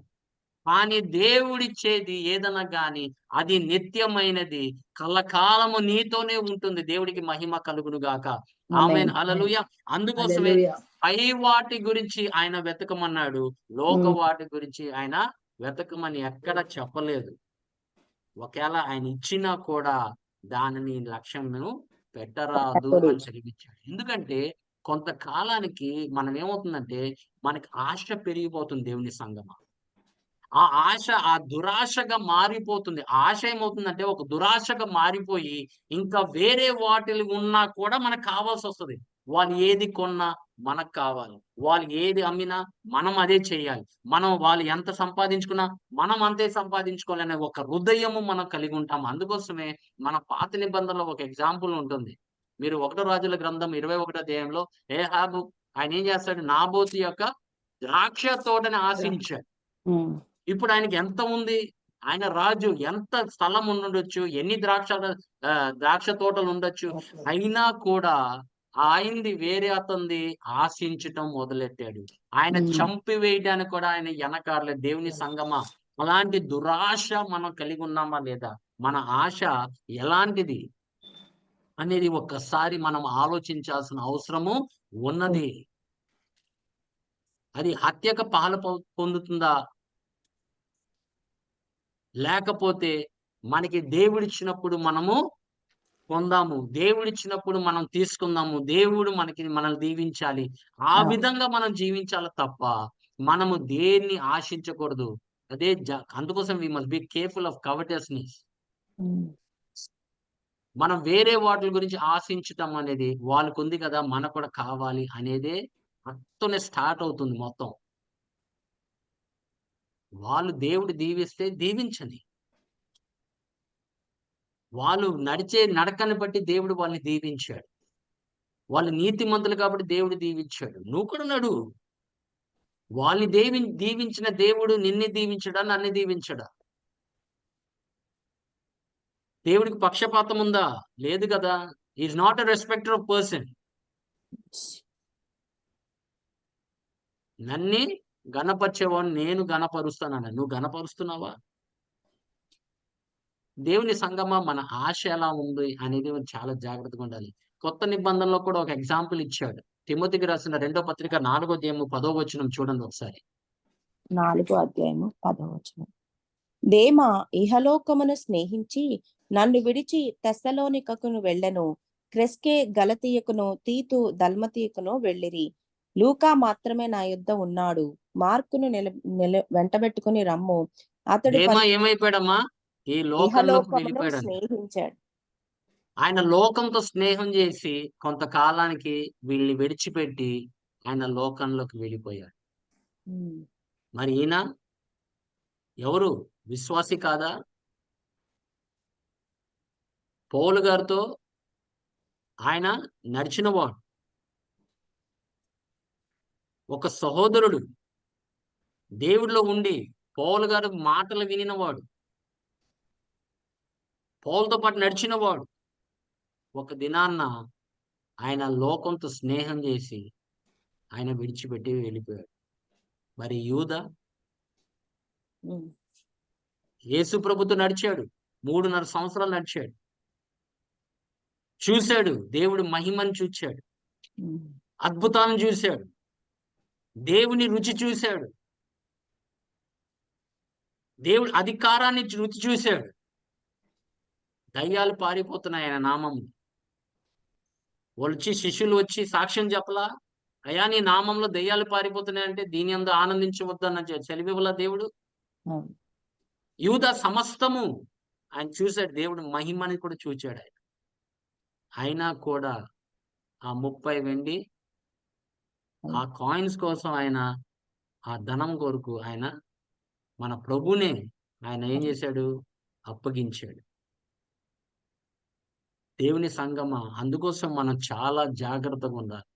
కానీ దేవుడిచ్చేది ఏదైనా గాని అది నిత్యమైనది. కలకాలము నీతోనే ఉంటుంది. దేవుడికి మహిమ కలుగును గాక. ఆమేన్. హల్లెలూయా. అందుకోసమే హల్లెలూయా. పై వాటి గురించి ఆయన వెతకమన్నాడు. లోక ఉమ్, వాటి గురించి ఆయన వెతకమని ఎక్కడ చెప్పలేదు. ఒకేళ ఆయన ఇచ్చినా కూడా దానిని లక్ష్యము పెట్టరాదు పెట్టకుడి. అని సెలవిచ్చాడు. ఎందుకంటే కొంతకాలానికి మనం ఏమవుతుందంటే మనకి ఆశ పెరిగిపోతుంది దేవుని సంగమా. ఆ ఆశ ఆ దురాశగా మారిపోతుంది. ఆశ ఏమవుతుందంటే ఒక దురాశగా మారిపోయి ఇంకా వేరే వాటిలు ఉన్నా కూడా మనకు కావాల్సొస్తది. వాళ్ళు ఏది కొన్నా మనకు కావాలి. వాళ్ళు ఏది అమ్మినా మనం అదే చేయాలి. వాళ్ళు ఎంత సంపాదించుకున్నా మనం అంతే సంపాదించుకోవాలనే ఒక హృదయము మనం కలిగి ఉంటాం. అందుకోసమే మన పాత నిబంధనలో ఒక ఎగ్జాంపుల్ ఉంటుంది. మీరు 1 రాజుల గ్రంథం 21 అధ్యాయంలో ఏహాబు ఆయన ఏం చేస్తాడు? నాబోతు యొక్క ద్రాక్ష తోటని ఆశించాడు. ఉమ్, ఇప్పుడు ఆయనకి ఎంత ఉంది? ఆయన రాజు. ఎంత స్థలం ఉండుండొచ్చు? ఎన్ని ద్రాక్ష తోటలు ఉండొచ్చు? అయినా కూడా ఆయనది వేరే అతనిది ఆశించటం మొదలెట్టాడు. ఆయన ఉమ్, చంపివేయడానికి కూడా ఆయన ఎనకాడలేదు. దేవుని సంగమా, అలాంటి దురాశ మనం కలిగి ఉన్నామా లేదా? మన ఆశ ఎలాంటిది అనేది ఒక్కసారి మనం ఆలోచించాల్సిన అవసరము ఉన్నది. అది హత్యకు పొందుతుందా? లేకపోతే మనకి దేవుడిచ్చినప్పుడు మనము పొందాము. దేవుడిచ్చినప్పుడు మనం తీసుకుందాము. దేవుడు మనల్ని దీవించాలి. ఆ ఆ, విధంగా మనం జీవించాలి తప్ప, మనము దేన్ని ఆశించకూడదు. అదే అందుకోసం we must be careful of covetousness. Um, మనం వేరే వాటిల గురించి ఆశించటం అనేది వాళ్ళకుంది కదా! మనకు కూడా కావాలి అనేదే అక్కడతోనే స్టార్ట్ అవుతుంది మొత్తం. వాళ్ళు దేవుడు దీవిస్తే దీవించని. వాళ్ళు నడిచే నడకని బట్టి దేవుడు వాళ్ళని దీవించాడు. వాళ్ళు నీతిమంతులు కాబట్టి దేవుడు దీవించాడు. నువ్వు కూడా నడువు. వాళ్ళని దీవించిన దేవుడు నిన్ను దీవించడా? నన్ను దీవించడా? దేవుడికి పక్షపాతం ఉందా? లేదు కదా! He is not a respecter of person. నన్ను ఘనపరిచేవాడిని నేను ఘనపరుస్తానన్నాడు. నువ్వు ఘనపరుస్తున్నావా? దేవుని సంగమా, మన ఆశ ఎలా ఉంది అనేది చాలా జాగ్రత్తగా ఉండాలి. కొత్త నిబంధనలో కూడా ఒక ఎగ్జాంపుల్ ఇచ్చాడు. తిమోతికి రాసిన 2 పత్రిక 4 అధ్యాయము 10 వచనం చూడండి ఒకసారి. 4 అధ్యాయము 10 వచనం. దేమా ఇహలోకమును స్నేహించి నన్ను విడిచి తెస్సలోనికకును వెళ్ళెను. క్రెస్కే గలతీయకును తీతు దల్మతీయకును వెళ్ళిరి. లూకా మాత్రమే నా యొద్ద ఉన్నాడు. మార్కును వెంటబెట్టుకుని రమ్ము. అతడు దేమా ఏమైపోయాడమ్మా? ఈ లోకంలోకి ఇహలోకమును వెళ్ళిపోయాడంట. స్నేహించాడు. ఆయన లోకంతో స్నేహం చేసి కొంతకాలానికి వీళ్ళని విడిచిపెట్టి ఆయన లోకంలోకి వెళ్ళిపోయాడు. ఉమ్, మరి ఈయన ఎవరు? విశ్వాసి కాదా? పౌలు గారితో ఆయన నడిచినవాడు. ఒక సహోదరుడు. దేవుడిలో ఉండి పౌలు గారి మాటలు వినినవాడు. పౌలుతో పాటు నడిచినవాడు. ఒక దినాన్న ఆయన లోకంతో స్నేహం చేసి ఆయన విడిచిపెట్టి వెళ్ళిపోయాడు. మరి యూదా ఉమ్, యేసు ప్రభుతో నడిచాడు. 3.5 సంవత్సరాలు నడిచాడు. చూసాడు. దేవుడి మహిమను చూచాడు. ఉమ్, అద్భుతాలను చూసాడు. దేవుని రుచి చూసాడు. దేవుడు అధికారాన్ని రుచి చూశాడు. దయ్యాలు పారిపోతున్నాయి ఆయన నామం. శిష్యులు వచ్చి సాక్ష్యం చెప్పలా? అయ్యా నీ నామంలో దయ్యాలు పారిపోతున్నాయంటే దీని యందు ఆనందించవద్దన్న సెలవివ్వలా దేవుడు? అవును. యూదా సమస్తము ఆయన చూసాడు. దేవుడు మహిమని కూడా చూచాడు ఆయన. అయినా కూడా ఆ 30 వెండి ఆ కాయిన్స్ కోసం ఆయన ఆ ధనం కొరకు ఆయన మన ప్రభువునే ఆయన ఏం చేశాడు? అప్పగించాడు. దేవుని సంగమా, అందుకోసం మనం చాలా జాగ్రత్తగా ఉండాలి.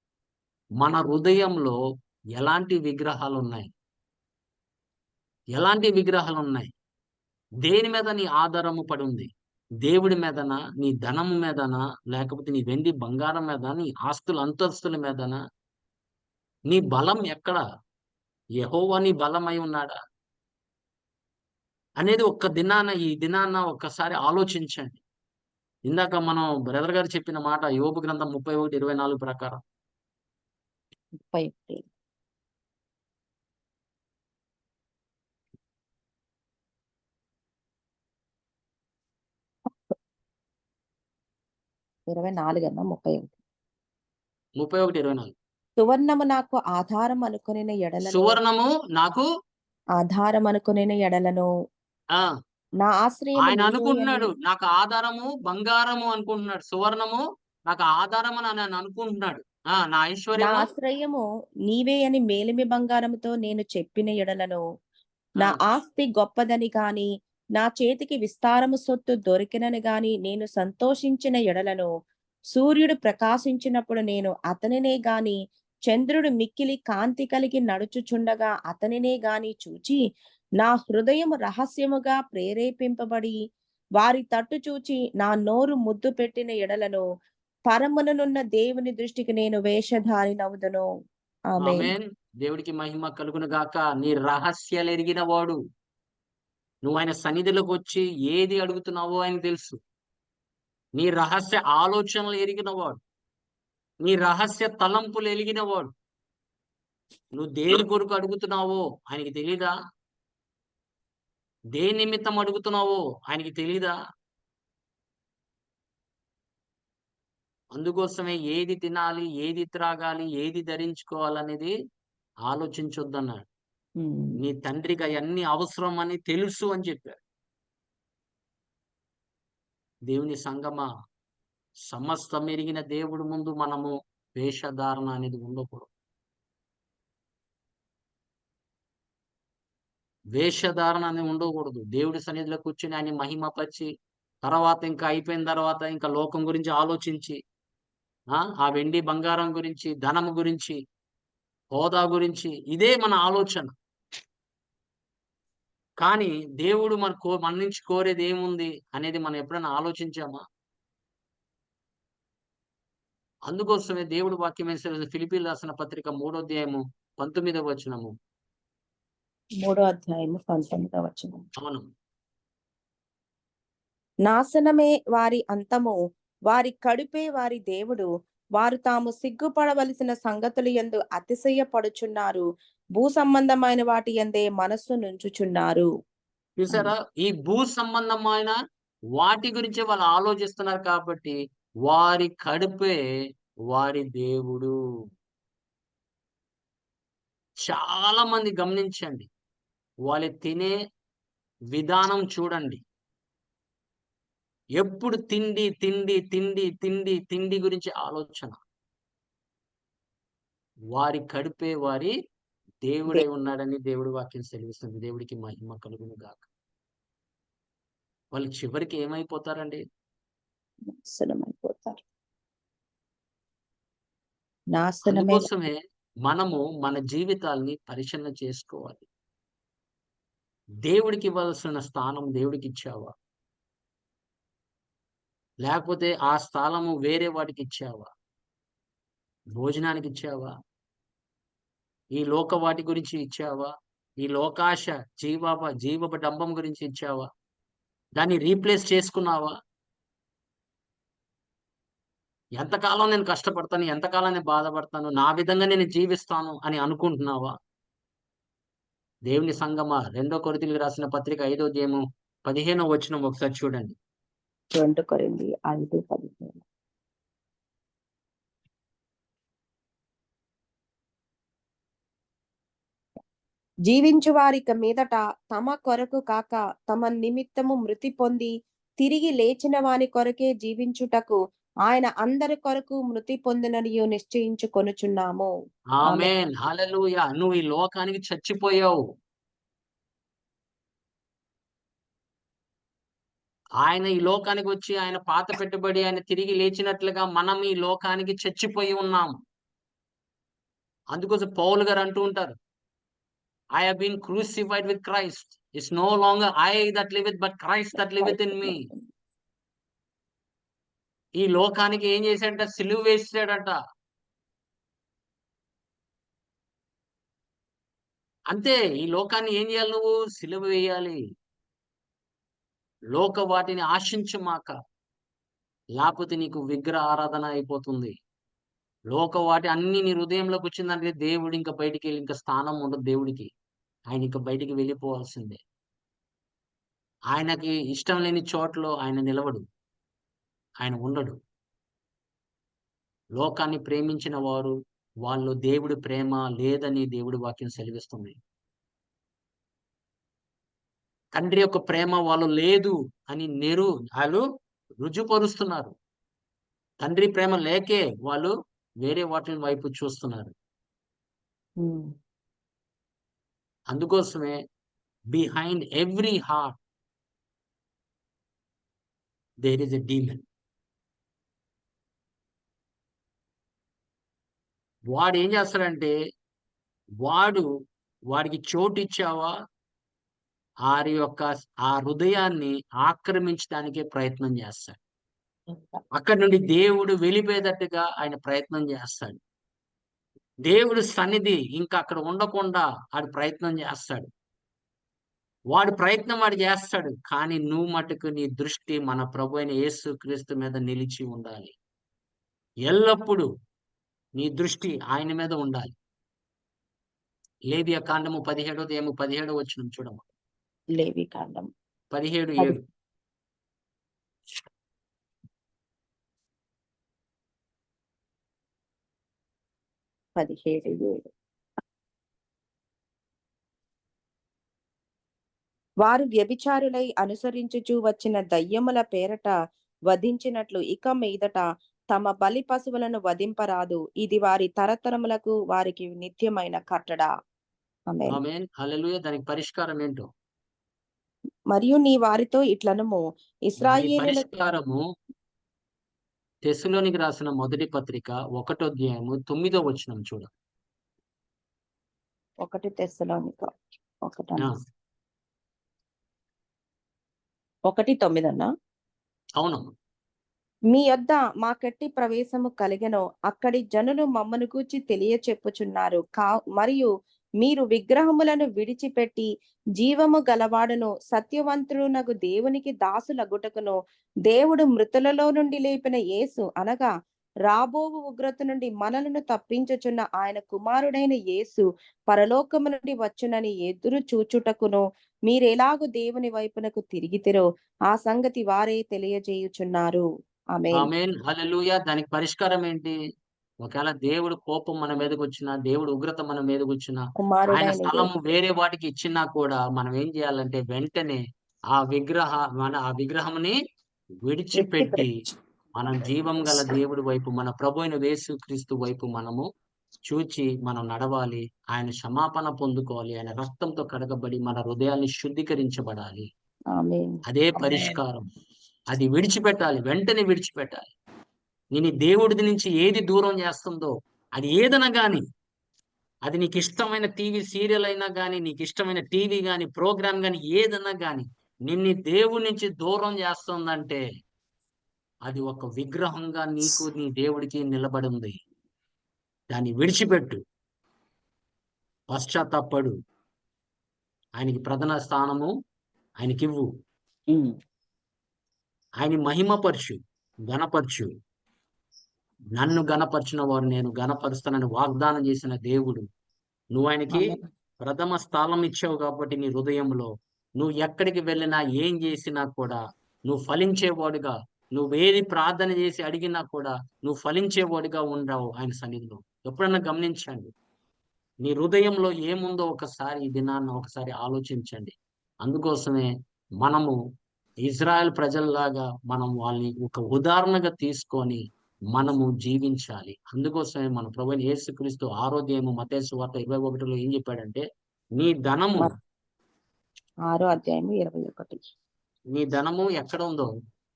మన హృదయంలో ఎలాంటి విగ్రహాలున్నాయి? ఎలాంటి విగ్రహాలున్నాయి? దేని మీద నీ ఆధారము పడి ఉంది? దేవుడి మీదనా? నీ ధనము మీదనా? లేకపోతే నీ వెండి బంగారం మీద? నీ ఆస్తుల అంతస్తుల మీదనా? నీ బలం ఎక్కడ? యెహోవా నీ బలమై ఉన్నాడా? అనేది ఈ దినాన ఒక్కసారి ఆలోచించండి. ఇందాక మనం బ్రదర్ గారు చెప్పిన మాట యోబు గ్రంథం 31:24 ప్రకారం 31. 24 అన్నా 31. 31:24 సువర్ణము నాకు ఆధారం అనుకొనిన ఎడలను సువర్ణము నాకు ఆధారం అనుకొనిన ఎడలను ఆ నా ఆశ్రయము ఆయన నీవే అని అనుకుంటున్నాడు. నాకు ఆధారము బంగారము అనుకుంటున్నాడు. సువర్ణము నాకు ఆధారం అని ఆయన అనుకుంటున్నాడు. నా నా ఐశ్వర్యము ఆశ్రయము నీవే అని మేలిమి బంగారముతో నేను చెప్పిన ఎడలను నా ఆ, ఆస్తి గొప్పదని గాని నా చేతికి విస్తారము సొత్తు దొరికినని గాని నేను సంతోషించిన ఎడలను సూర్యుడు ప్రకాశించినప్పుడు నేను అతనినే గాని చంద్రుడు మిక్కిలి కాంతి కలిగి నడుచుచుండగా అతనినే గాని చూచి నా హృదయము రహస్యముగా ప్రేరేపింపబడి వారి తట్టు చూచి నా నోరు ముద్దు పెట్టిన ఎడలను పరముననున్న దేవుని దృష్టికి నేను వేషధారినవుదును. ఆమేన్. ఆమేన్. దేవుడికి మహిమ కలుగును గాక. నీ రహస్యాలు ఎరిగిన వాడు. నువ్వు ఆయన సన్నిధిలోకి వచ్చి ఏది అడుగుతున్నావో ఆయనకు తెలుసు. నీ రహస్య ఆలోచనలు ఎరిగిన వాడు. నీ రహస్య తలంపులు ఎరిగిన వాడు. నువ్వు దేని కొరకు అడుగుతున్నావో ఆయనకి తెలీదా? దేని నిమిత్తం అడుగుతున్నావో ఆయనకి తెలీదా? అందుకోసమే ఏది తినాలి, ఏది త్రాగాలి, ఏది ధరించుకోవాలనేది ఆలోచించొద్దన్నాడు. ఉమ్. నీ తండ్రికి అయన్నీ అవసరం అని తెలుసు అని చెప్పారు. దేవుని సంగమా, సమస్తం ఎరిగిన దేవుడి ముందు మనము వేషధారణ అనేది ఉండకూడదు. వేషధారణ అనేది ఉండకూడదు. దేవుడి సన్నిధిలో కూర్చొని ఆయన మహిమపరిచి తర్వాత ఇంకా అయిపోయిన తర్వాత ఇంకా లోకం గురించి ఆలోచించి ఆ వెండి బంగారం గురించి, ధనము గురించి, హోదా గురించి ఇదే మన ఆలోచన. కానీ దేవుడు మన నుంచి కోరేది ఏముంది అనేది మనం ఎప్పుడైనా ఆలోచించామా? అందుకోసమే దేవుడు వాక్యం ఫిలిప్పీయులు రాసిన పత్రిక 3వ అధ్యాయము 19వ వచనము. 3వ అధ్యాయము 19వ వచనం. అవును. నాశనమే వారి అంతము వారి కడుపే వారి దేవుడు వారు తాము సిగ్గుపడవలసిన సంగతులు యందు అతిశయపడుచున్నారు భూ సంబంధమైన వాటి యందే మనస్సు నుంచుచున్నారు. చూసారా? ఈ భూ సంబంధమైన వాటి గురించే వాళ్ళు ఆలోచిస్తున్నారు కాబట్టి వారి కడుపే వారి దేవుడు. చాలా మంది గమనించండి. వాళ్ళు తినే విధానం చూడండి. ఎప్పుడు తిండి, తిండి, తిండి, తిండి, తిండి గురించి ఆలోచన. వారి కడుపే వారి దేవుడై ఉన్నాడని దేవుడి వాక్యం సెలవిస్తుంది. దేవుడికి మహిమ కలుగును గాక. వాళ్ళు చివరికి ఏమైపోతారండి? నాశనమైపోతారు. నాశనమే. అందుకోసమే మనము మన జీవితాల్ని పరిశీలన చేసుకోవాలి. దేవుడికి ఇవ్వాల్సిన స్థానం దేవుడికిచ్చావా? లేకపోతే ఆ స్థలము వేరే వాటికిచ్చావా? భోజనానికిచ్చావా? ఈ లోక వాటి గురించి ఇచ్చావా? ఈ లోకాశ, జీవపు డంబం గురించి ఇచ్చావా? దాన్ని రీప్లేస్ చేసుకున్నావా? ఎంతకాలం నేను కష్టపడతాను, ఎంతకాలం నేను బాధపడతాను, నా విధంగా నేను జీవిస్తాను అని అనుకుంటున్నావా? దేవుని సంగమా, 2 కొరింథీయులకు రాసిన పత్రిక 5వ అధ్యాయము 15వ వచనం ఒకసారి చూడండి. 2 కొరింథీ 5:15. జీవించు వారిక మీదట తమ కొరకు కాక తమ నిమిత్తము మృతి పొంది తిరిగి లేచిన వాని కొరకే జీవించుటకు ఆయన అందరి కొరకు మృతి పొందిననియు నిశ్చయించుకొనుచున్నాము. ఆమేన్, హల్లెలూయా. నువ్వు ఈ లోకానికి చచ్చిపోయావు. ఆయన ఈ లోకానికి వచ్చి ఆయన పాత పెట్టుబడి ఆయన తిరిగి లేచినట్లుగా మనం ఈ లోకానికి చచ్చిపోయి ఉన్నాం. అందుకోసం పౌలు గారు అంటూ ఉంటారు, I have been crucified with Christ. It's no longer I that liveth, but Christ that liveth in me. ఈ లోకానికి ఏం చేశాడంట? సిలువ వేసాడంట. అంతే. ఈ లోకాన్ని ఏం చేయాలి నువ్వు? సిలువ వేయాలి. లోక వాటిని ఆశించుమాక. లేకపోతే నీకు విగ్రహ ఆరాధన అయిపోతుంది. లోక వాటి అన్ని నీ హృదయంలోకి వచ్చిందంటే దేవుడు ఇంకా బయటికెళ్ళి ఇంకా స్థానం ఉండదు దేవుడికి. ఆయన ఇంకా బయటికి వెళ్ళిపోవాల్సిందే. ఆయనకి ఇష్టం లేని చోట్లో ఆయన నిలవడు. ఆయన ఉండడు. లోకాన్ని ప్రేమించిన వారు వాళ్ళు దేవుడి ప్రేమ లేదని దేవుడి వాక్యం సెలవిస్తుంది. తండ్రి యొక్క ప్రేమ వాళ్ళు లేదు అని వాళ్ళు రుజుపరుస్తున్నారు. తండ్రి ప్రేమ లేకే వాళ్ళు వేరే వాటి వైపు చూస్తున్నారు. అందుకోసమే behind every heart there is a demon. వాడు ఏం చేస్తాడంటే వాడికి చోటు ఇచ్చావా ఆ హృదయాన్ని ఆక్రమించడానికే ప్రయత్నం చేస్తాడు. అక్కడి నుండి దేవుడు వెళ్ళిపోయేటట్టుగా ఆయన ప్రయత్నం చేస్తాడు. దేవుడు సన్నిధి ఇంకా అక్కడ ఉండకుండా ఆడు ప్రయత్నం చేస్తాడు. వాడి ప్రయత్నం వాడు చేస్తాడు. కానీ నువ్వు మటుకు నీ దృష్టి మన ప్రభు అయిన యేసు క్రీస్తు మీద నిలిచి ఉండాలి. ఎల్లప్పుడూ నీ దృష్టి ఆయన మీద ఉండాలి. లేవియా కాండము 17వ అధ్యాయము 17వ వచనం చూడము. లేవి కాండం 17:7. వారు వ్యభిచారులై అనుసరించుచూ వచ్చిన దయ్యముల పేరట వధించినట్లు ఇక మీదట తమ బలి పశువులను వధింపరాదు. ఇది వారి తరతరములకు వారికి నిత్యమైన కట్టడ. ఆమేన్. ఆమేన్, హల్లెలూయా. దానికి పరిష్కారం ఏంటో? మరియు నీ వారితో ఇట్లనము, దాని ఇశ్రాయేలీయుల పరిష్కారము తెస్సలోనికి రాసిన మొదటి పత్రిక 1వ అధ్యాయము 9వ వచనం చూడ. 1 తెస్సలోనిక 1:9 అన్నా. అవును. మీ యొద్ద మాకెట్టి ప్రవేశము కలిగెనో అక్కడి జనులు మమ్మను గూర్చి తెలియచెప్పుచున్నారు. మరియు మీరు విగ్రహములను విడిచిపెట్టి జీవము గలవాడును సత్యవంతుడునగు దేవునికి దాసులగుటకును దేవుడు మృతులలో నుండి లేపిన యేసు అనగా రాబోవు ఉగ్రత నుండి మనలను తప్పించుచున్న ఆయన కుమారుడైన యేసు పరలోకము నుండి వచ్చునని ఎదురు చూచుటకును మీరెలాగు దేవుని వైపునకు తిరిగితిరో ఆ సంగతి వారే తెలియజేయుచున్నారు. ఆమేన్. ఆమేన్, హల్లెలూయా. దానికి పరిష్కారం ఏంటి? ఒకవేళ దేవుడు కోపం మన మీదకి వచ్చినా, దేవుడు ఉగ్రత మన మీదకి వచ్చినా, ఆయన కుమారుడైన స్థలం యేసు వేరే వాటికి ఇచ్చినా కూడా మనం ఏం చేయాలంటే వెంటనే ఆ విగ్రహంని విడిచిపెట్టి మనం జీవం గల దేవుడి వైపు, మన ప్రభు అయిన యేసుక్రీస్తు వైపు మనము చూచి మనం నడవాలి. ఆయన క్షమాపణ పొందుకోవాలి. ఆయన రక్తంతో కడగబడి మన హృదయాన్ని శుద్ధీకరించబడాలి. ఆమేన్. అదే పరిష్కారం. అది విడిచిపెట్టాలి, వెంటనే విడిచిపెట్టాలి. నేను దేవుడి నుంచి ఏది దూరం చేస్తుందో అది ఏదైనా గాని, అది నీకు ఇష్టమైన టీవీ సీరియల్ అయినా గాని, నీకు ఇష్టమైన టీవీ గాని, ప్రోగ్రామ్ గాని, ఏదైనా గాని నిన్ను దేవుడి నుంచి దూరం చేస్తుందంటే అది ఒక విగ్రహంగా నీకు నీ దేవుడికి నిలబడి ఉంది. దాన్ని విడిచిపెట్టు, పశ్చాత్తాపడు, ఆయనకి ప్రధాన స్థానము ఆయనకివ్వు, ఆయన మహిమపరచు, ఘనపరచు. నన్ను ఘనపరిచిన వారు నేను ఘనపరుస్తానని వాగ్దానం చేసిన దేవుడు. నువ్వు ఆయనకి ప్రథమ స్థానం ఇచ్చావు కాబట్టి నీ హృదయంలో నువ్వు ఎక్కడికి వెళ్ళినా ఏం చేసినా కూడా నువ్వు ఫలించేవాడుగా, నువ్వేది ప్రార్థన చేసి అడిగినా కూడా నువ్వు ఫలించేవాడుగా ఉండవు ఆయన సన్నిధిలో. ఎప్పుడన్నా గమనించండి. నీ హృదయంలో ఏముందో ఒకసారి ఈ దినాన్న ఒకసారి ఆలోచించండి. అందుకోసమే మనము ఇజ్రాయెల్ ప్రజల్లాగా మనం వాళ్ళని ఒక ఉదాహరణగా తీసుకొని మనము జీవించాలి. అందుకోసమే మన ప్రభువైన యేసుక్రీస్తు 6వ అధ్యాయము మత్తయి సువార్త 21లో ఏం చెప్పాడంటే, నీ ధనము మ- 6వ అధ్యాయము 21. నీ ధనము ఎక్కడ ఉందో,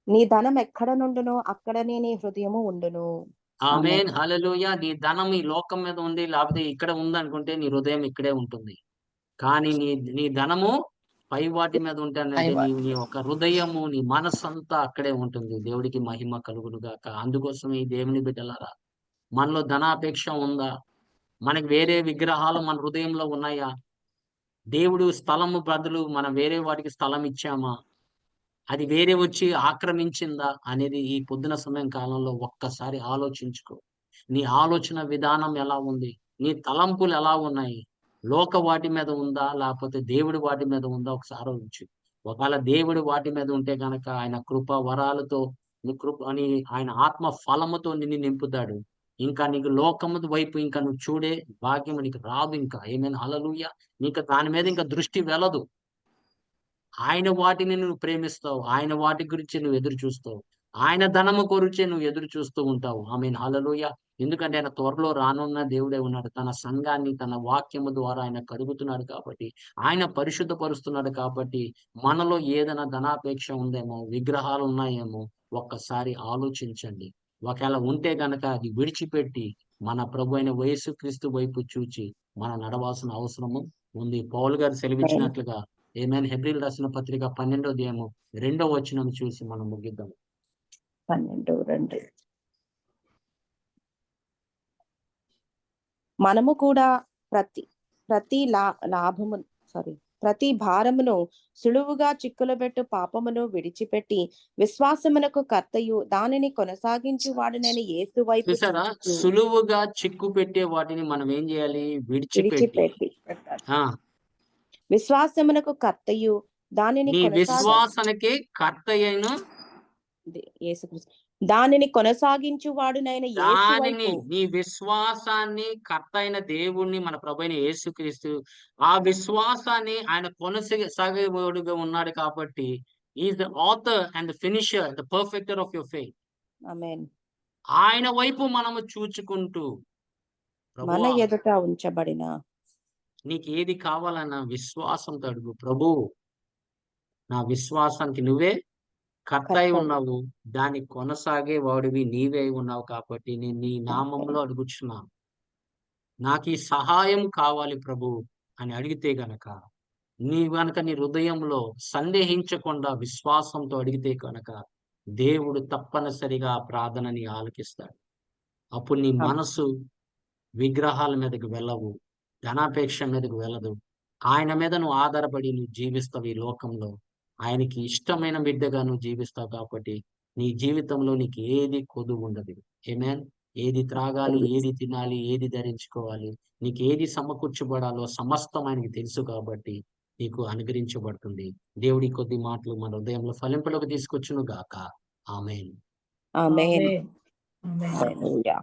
నీ ధనం ఎక్కడ నుండునో అక్కడనే నీ హృదయము ఉండును. ఆమేన్ హల్లెలూయా. నీ ధనం ఈ లోకం మీద ఉంది, లేకపోతే ఇక్కడ ఉందనుకుంటే నీ హృదయం ఇక్కడే ఉంటుంది. కానీ నీ ధనము పై వాటి మీద ఉంటానంటే నీ యొక్క హృదయము, నీ మనస్సంతా అక్కడే ఉంటుంది. దేవుడికి మహిమ కలుగును గాక. అందుకోసమే ఈ దేవుని బిడ్డలారా, మనలో ధనాపేక్ష ఉందా? మనకి వేరే విగ్రహాలు మన హృదయంలో ఉన్నాయా? దేవుడు స్థలము బదులు మనం వేరే వాటికి స్థలం ఇచ్చామా? అది వేరే వచ్చి ఆక్రమించిందా? అనేది ఈ పొద్దున సమయం కాలంలో ఒక్కసారి ఆలోచించుకో. నీ ఆలోచన విధానం ఎలా ఉంది? నీ తలంపులు ఎలా ఉన్నాయి? లోక వాటి మీద ఉందా? లేకపోతే దేవుడి వాటి మీద ఉందా? ఒకసారి ఆలోచించు. ఒకవేళ దేవుడి వాటి మీద ఉంటే గనక ఆయన కృప వరాలతో నీ ఆయన ఆత్మ ఫలముతో నిన్ను నింపుతాడు. ఇంకా నీకు లోకము వైపు ఇంకా నువ్వు చూడే భాగ్యం నీకు రాదు ఇంకా. ఆమేన్ హల్లెలూయా. నీకు దాని మీద ఇంకా దృష్టి వెళ్ళదు. ఆయన వాటిని నువ్వు ప్రేమిస్తావు. ఆయన వాటి గురించి నువ్వు ఎదురు చూస్తావు. ఆయన ధనము కొరిచే నువ్వు ఎదురు చూస్తూ ఉంటావు. ఆమేన్ హల్లెలూయా. ఎందుకంటే ఆయన త్వరలో రానున్న దేవుడే ఉన్నాడు. తన సంఘాన్ని తన వాక్యము ద్వారా ఆయన కడుగుతున్నాడు కాబట్టి, ఆయన పరిశుద్ధపరుస్తున్నాడు కాబట్టి, మనలో ఏదైనా ధనాపేక్ష ఉందేమో, విగ్రహాలు ఉన్నాయేమో ఒక్కసారి ఆలోచించండి. ఒకవేళ ఉంటే గనక అది విడిచిపెట్టి మన ప్రభువైన యేసుక్రీస్తు వైపు చూచి మనం నడవాల్సిన అవసరము ఉంది. పౌలు గారు సెలవిచ్చినట్లుగా ఆమేన్. హెబ్రీయులకు రాసిన పత్రిక 12వ అధ్యాయము 2వ వచనం చూసి మనం ముగిద్దాం. 12:2. మనము కూడా ప్రతి భారమును సులువుగా చిక్కులబెట్టు పాపమును విడిచిపెట్టి విశ్వాసమునకు కర్తయు దానిని కొనసాగించు వాడునైన యేసు వైపు చూసారా? చూచుచు సులువుగా చిక్కు పెట్టే వాటిని మనం ఏం చేయాలి? విడిచిపెట్టి ఆ విశ్వాసమునకు కర్తయు దానిని నీ విశ్వాసానికి కర్తయైన యేసుక్రీస్తు దానిని కొనసాగించు వాడునైన యేసు దానిని వైపు నీ విశ్వాసాన్ని కర్త అయిన దేవుణ్ణి మన ప్రభువైన యేసుక్రీస్తు ఆ విశ్వాసాన్ని ఆయన కొనసాగేవాడుగా ఉన్నాడు కాబట్టి is the author and the finisher the perfecter of your faith. Amen. ఆయన వైపు మనము చూచుకుంటూ మన ప్రభువా ఎదుట ఉంచబడిన నీకు ఏది కావాలన్నా విశ్వాసంతో అడుగు. ప్రభు నా విశ్వాసానికి నువ్వే కర్త అయి కర్తవ్యం. ఉన్నావు. దాన్ని కొనసాగే వాడివి నీవే అయి ఉన్నావు కాబట్టి నేను నీ నామంలో అడుగుచున్నాను. నాకు ఈ సహాయం కావాలి ప్రభు అని అడిగితే గనక నీవు గనక నీ హృదయంలో సందేహించకుండా విశ్వాసంతో అడిగితే కనుక దేవుడు తప్పనిసరిగా ఆ ప్రార్థనని ఆలకిస్తాడు. అప్పుడు నీ మనసు విగ్రహాల మీదకి వెళ్ళవు, ధనాపేక్ష మీదకు వెళ్ళదు. ఆయన మీద నువ్వు ఆధారపడి నువ్వు జీవిస్తావు ఈ లోకంలో. ఆయనకి ఇష్టమైన బిడ్డగా నువ్వు జీవిస్తావు కాబట్టి నీ జీవితంలో నీకు ఏది కొదువు ఉండదు. ఆమేన్. ఏది త్రాగాలి, ఏది తినాలి, ఏది ధరించుకోవాలి, నీకు ఏది సమకూర్చబడాలో సమస్తం ఆయనకి తెలుసు కాబట్టి నీకు అనుగ్రహించబడుతుంది. దేవుడి కొద్ది మాటలు మన హృదయంలో ఫలింపులకు తీసుకొచ్చును గాక. ఆమేన్. ఆమేన్. ఆమేన్. హల్లెలూయా.